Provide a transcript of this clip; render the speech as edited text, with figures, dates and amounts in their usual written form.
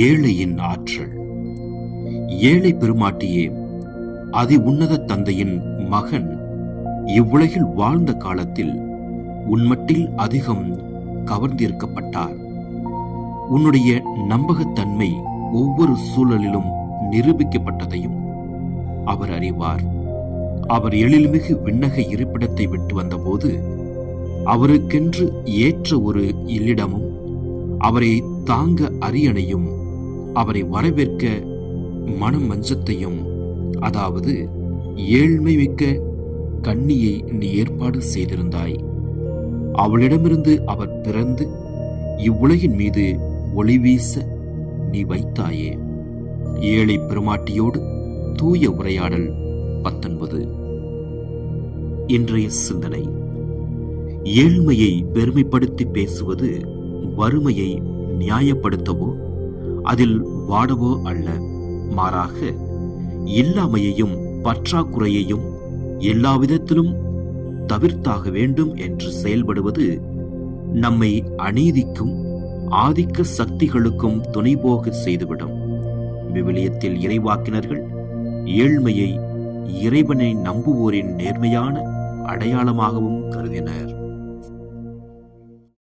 ஏழையின் ஆற்றல். ஏழை பெருமாட்டியே, அதி உன்னத தந்தையின் மகன் இவ்வுலகில் வாழ்ந்த காலத்தில் உன்மட்டில் அதிகம் கவர்ந்திருக்கப்பட்டார். உன்னுடைய நம்பகத்தன்மை ஒவ்வொரு சூழலிலும் நிரூபிக்கப்பட்டதையும் அவர் அறிவார். அவர் எழில்மிகு விண்ணக இருப்பிடத்தை விட்டு வந்தபோது அவருக்கென்று ஏற்ற ஒரு இல்லிடமும் அவரை தாங்க அரியணையும் அவரை வரவேற்க மனம் மஞ்சத்தையும், அதாவது ஏழ்மை மிக்க கன்னியை நீ ஏற்பாடு செய்திருந்தாய். அவளிடமிருந்து அவர் பிறந்து இவ்வுலகின் மீது ஒளி வீச நீ வைத்தாயே. ஏழை பெருமாட்டியோடு தூய உரையாடல் 19. இன்றைய சிந்தனை: ஏழ்மையை பெருமைப்படுத்தி பேசுவது வறுமையை நியாயப்படுத்தவோ அதில் வாடவோ அல்ல, மாறாக இல்லாமையையும் பற்றாக்குறையையும் எல்லா விதத்திலும் தவிர்த்தாக வேண்டும் என்று செயல்படுவது நம்மை அநீதிக்கும் ஆதிக்க சக்திகளுக்கும் துணைபோக செய்துவிடும். விவிலியத்தில் இறைவாக்கினர்கள் ஏழ்மையை இறைவனை நம்புவோரின் நேர்மையான அடையாளமாகவும் கருதினர்.